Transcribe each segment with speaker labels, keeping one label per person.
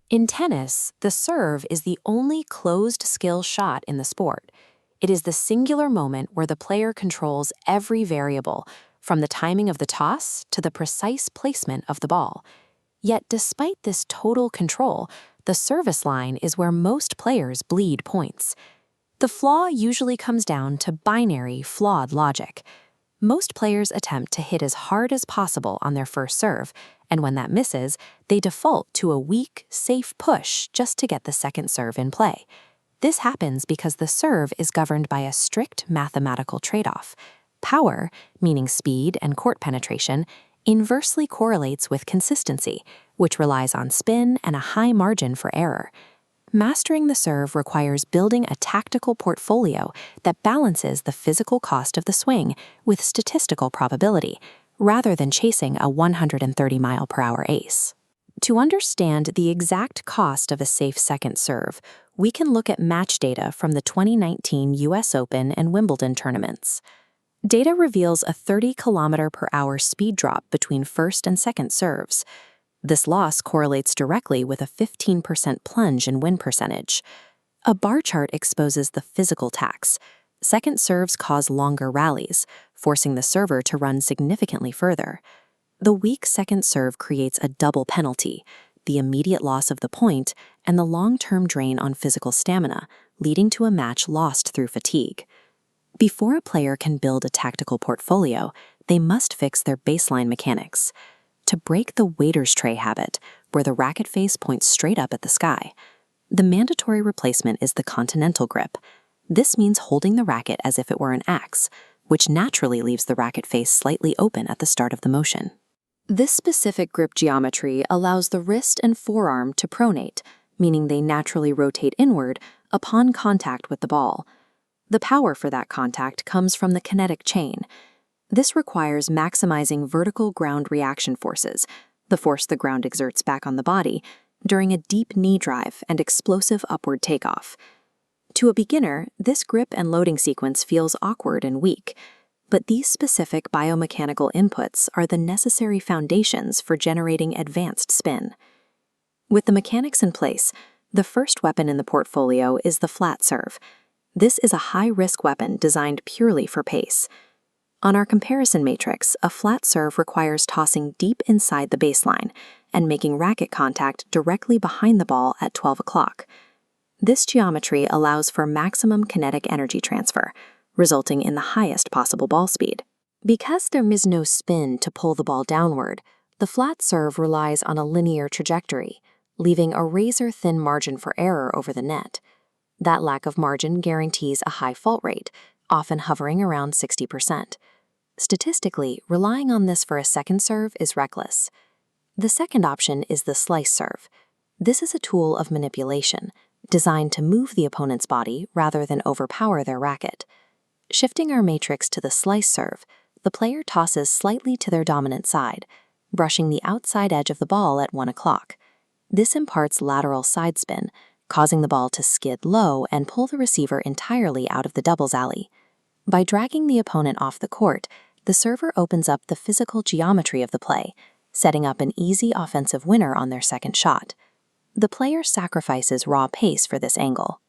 Speaker 1: In tennis, the serve is the only closed-skill shot in the sport. It is the singular moment where the player controls every variable, from the timing of the toss to the precise placement of the ball. Yet despite this total control, the service line is where most players bleed points. The flaw usually comes down to binary, flawed logic. Most players attempt to hit as hard as possible on their first serve, and when that misses, they default to a weak, safe push just to get the second serve in play. This happens because the serve is governed by a strict mathematical trade-off. Power, meaning speed and court penetration, inversely correlates with consistency, which relies on spin and a high margin for error. Mastering the serve requires building a tactical portfolio that balances the physical cost of the swing with statistical probability, rather than chasing a 130-mile-per-hour ace. To understand the exact cost of a safe second serve, we can look at match data from the 2019 US Open and Wimbledon tournaments. Data reveals a 30-kilometer-per-hour speed drop between first and second serves. This loss correlates directly with a 15% plunge in win percentage. A bar chart exposes the physical tax. Second serves cause longer rallies, forcing the server to run significantly further. The weak second serve creates a double penalty, the immediate loss of the point and the long-term drain on physical stamina, leading to a match lost through fatigue. Before a player can build a tactical portfolio, they must fix their baseline mechanics. To break the waiter's tray habit, where the racket face points straight up at the sky, the mandatory replacement is the continental grip. This means holding the racket as if it were an axe, which naturally leaves the racket face slightly open at the start of the motion. This specific grip geometry allows the wrist and forearm to pronate, meaning they naturally rotate inward upon contact with the ball. The power for that contact comes from the kinetic chain. This requires maximizing vertical ground reaction forces, the force the ground exerts back on the body, during a deep knee drive and explosive upward takeoff. To a beginner, this grip and loading sequence feels awkward and weak, but these specific biomechanical inputs are the necessary foundations for generating advanced spin. With the mechanics in place, the first weapon in the portfolio is the flat serve. This is a high-risk weapon designed purely for pace. On our comparison matrix, a flat serve requires tossing deep inside the baseline and making racket contact directly behind the ball at 12 o'clock. This geometry allows for maximum kinetic energy transfer, resulting in the highest possible ball speed. Because there is no spin to pull the ball downward, the flat serve relies on a linear trajectory, leaving a razor-thin margin for error over the net. That lack of margin guarantees a high fault rate, often hovering around 60%. Statistically, relying on this for a second serve is reckless. The second option is the slice serve. This is a tool of manipulation, designed to move the opponent's body rather than overpower their racket. Shifting our matrix to the slice serve, the player tosses slightly to their dominant side, brushing the outside edge of the ball at 1 o'clock. This imparts lateral side spin, causing the ball to skid low and pull the receiver entirely out of the doubles alley. By dragging the opponent off the court, the server opens up the physical geometry of the play, setting up an easy offensive winner on their second shot. The player sacrifices raw pace for this angle.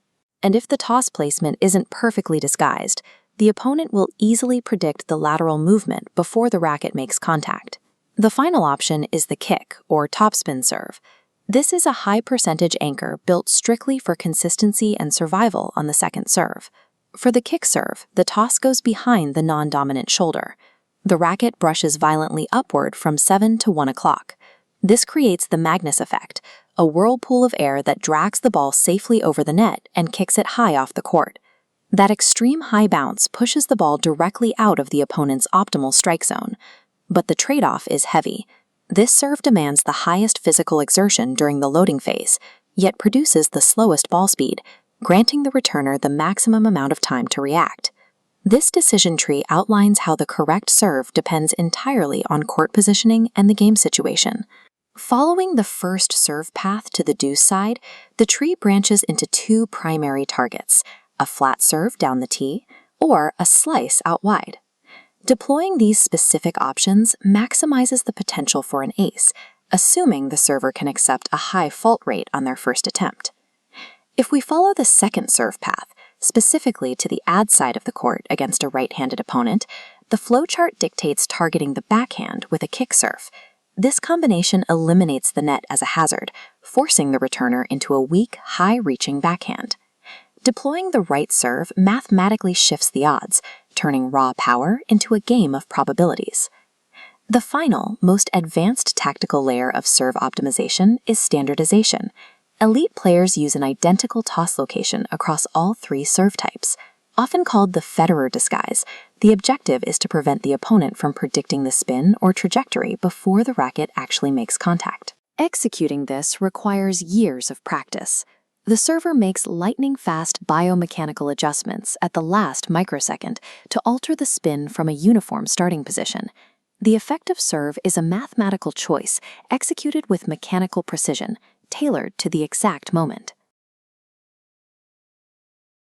Speaker 1: And if the toss placement isn't perfectly disguised, the opponent will easily predict the lateral movement before the racket makes contact. The final option is the kick, or topspin serve. This is a high-percentage anchor built strictly for consistency and survival on the second serve. For the kick serve, the toss goes behind the non-dominant shoulder. The racket brushes violently upward from 7 to 1 o'clock. This creates the Magnus effect, a whirlpool of air that drags the ball safely over the net and kicks it high off the court. That extreme high bounce pushes the ball directly out of the opponent's optimal strike zone. But the trade-off is heavy. This serve demands the highest physical exertion during the loading phase, yet produces the slowest ball speed, granting the returner the maximum amount of time to react. This decision tree outlines how the correct serve depends entirely on court positioning and the game situation. Following the first serve path to the deuce side, the tree branches into two primary targets, a flat serve down the tee or a slice out wide. Deploying these specific options maximizes the potential for an ace, assuming the server can accept a high fault rate on their first attempt. If we follow the second serve path, specifically to the ad side of the court against a right-handed opponent, the flowchart dictates targeting the backhand with a kick serve. This combination eliminates the net as a hazard, forcing the returner into a weak, high-reaching backhand. Deploying the right serve mathematically shifts the odds, turning raw power into a game of probabilities. The final, most advanced tactical layer of serve optimization is standardization. Elite players use an identical toss location across all three serve types. Often called the Federer disguise, the objective is to prevent the opponent from predicting the spin or trajectory before the racket actually makes contact. Executing this requires years of practice. The server makes lightning-fast biomechanical adjustments at the last microsecond to alter the spin from a uniform starting position. The effective serve is a mathematical choice executed with mechanical precision, tailored to the exact moment.